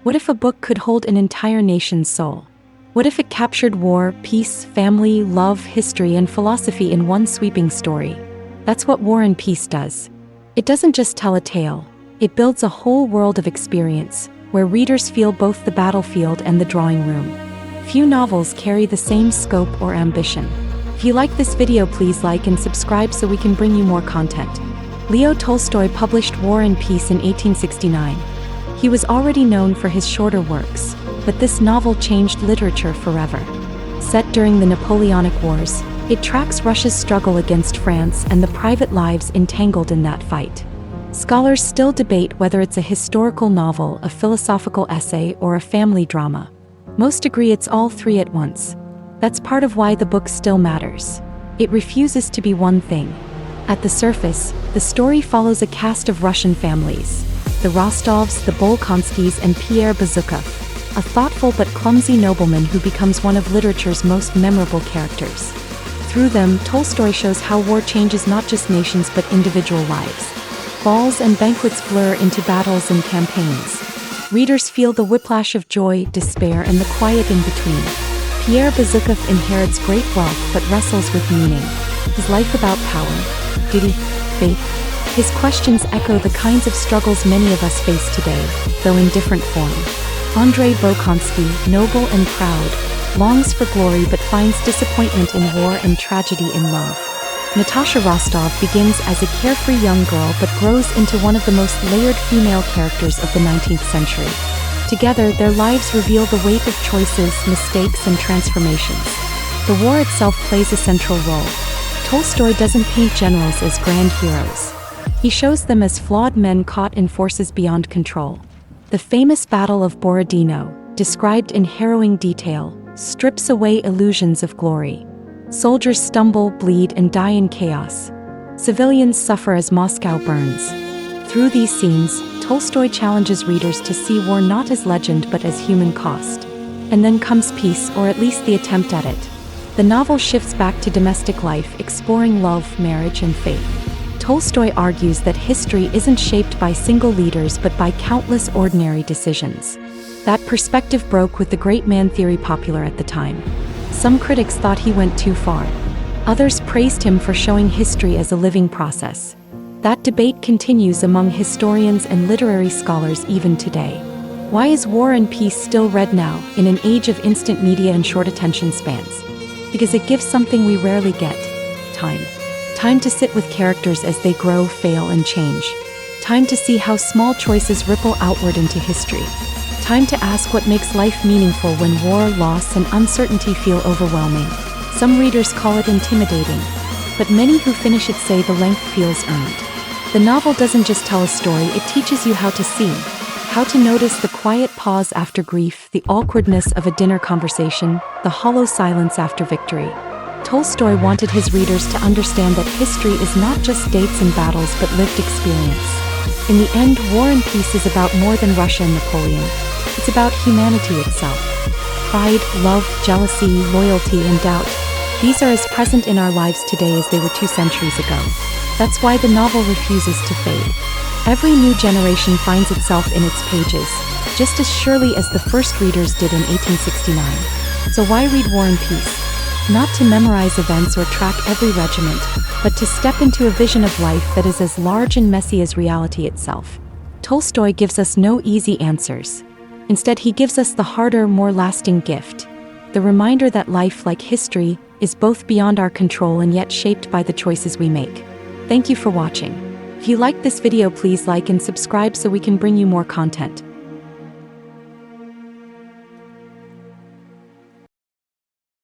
What if a book could hold an entire nation's soul? What if it captured war, peace, family, love, history, and philosophy in one sweeping story? That's what War and Peace does. It doesn't just tell a tale, it builds a whole world of experience, where readers feel both the battlefield and the drawing room. Few novels carry the same scope or ambition. If you like this video, please like and subscribe so we can bring you more content. Leo Tolstoy published War and Peace in 1869. He was already known for his shorter works, but this novel changed literature forever. Set during the Napoleonic Wars, it tracks Russia's struggle against France and the private lives entangled in that fight. Scholars still debate whether it's a historical novel, a philosophical essay, or a family drama. Most agree it's all three at once. That's part of why the book still matters. It refuses to be one thing. At the surface, the story follows a cast of Russian families: the Rostovs, the Bolkonskys, and Pierre Bezukhov, a thoughtful but clumsy nobleman who becomes one of literature's most memorable characters. Through them, Tolstoy shows how war changes not just nations but individual lives. Balls and banquets blur into battles and campaigns. Readers feel the whiplash of joy, despair, and the quiet in between. Pierre Bezukhov inherits great wealth but wrestles with meaning. Is life about power, duty, faith? His questions echo the kinds of struggles many of us face today, though in different form. Andrei Bolkonsky, noble and proud, longs for glory but finds disappointment in war and tragedy in love. Natasha Rostov begins as a carefree young girl but grows into one of the most layered female characters of the 19th century. Together, their lives reveal the weight of choices, mistakes, and transformations. The war itself plays a central role. Tolstoy doesn't paint generals as grand heroes. He shows them as flawed men caught in forces beyond control. The famous Battle of Borodino, described in harrowing detail, strips away illusions of glory. Soldiers stumble, bleed, and die in chaos. Civilians suffer as Moscow burns. Through these scenes, Tolstoy challenges readers to see war not as legend but as human cost. And then comes peace, or at least the attempt at it. The novel shifts back to domestic life, exploring love, marriage, and faith. Tolstoy argues that history isn't shaped by single leaders but by countless ordinary decisions. That perspective broke with the great man theory popular at the time. Some critics thought he went too far. Others praised him for showing history as a living process. That debate continues among historians and literary scholars even today. Why is War and Peace still read now, in an age of instant media and short attention spans? Because it gives something we rarely get: time. Time to sit with characters as they grow, fail, and change. Time to see how small choices ripple outward into history. Time to ask what makes life meaningful when war, loss, and uncertainty feel overwhelming. Some readers call it intimidating, but many who finish it say the length feels earned. The novel doesn't just tell a story, it teaches you how to see, how to notice the quiet pause after grief, the awkwardness of a dinner conversation, the hollow silence after victory. Tolstoy wanted his readers to understand that history is not just dates and battles but lived experience. In the end, War and Peace is about more than Russia and Napoleon. It's about humanity itself. Pride, love, jealousy, loyalty, and doubt. These are as present in our lives today as they were 2 centuries ago. That's why the novel refuses to fade. Every new generation finds itself in its pages, just as surely as the first readers did in 1869. So why read War and Peace? Not to memorize events or track every regiment, but to step into a vision of life that is as large and messy as reality itself. Tolstoy gives us no easy answers. Instead, he gives us the harder, more lasting gift: the reminder that life, like history, is both beyond our control and yet shaped by the choices we make. Thank you for watching. If you liked this video, please like and subscribe so we can bring you more content.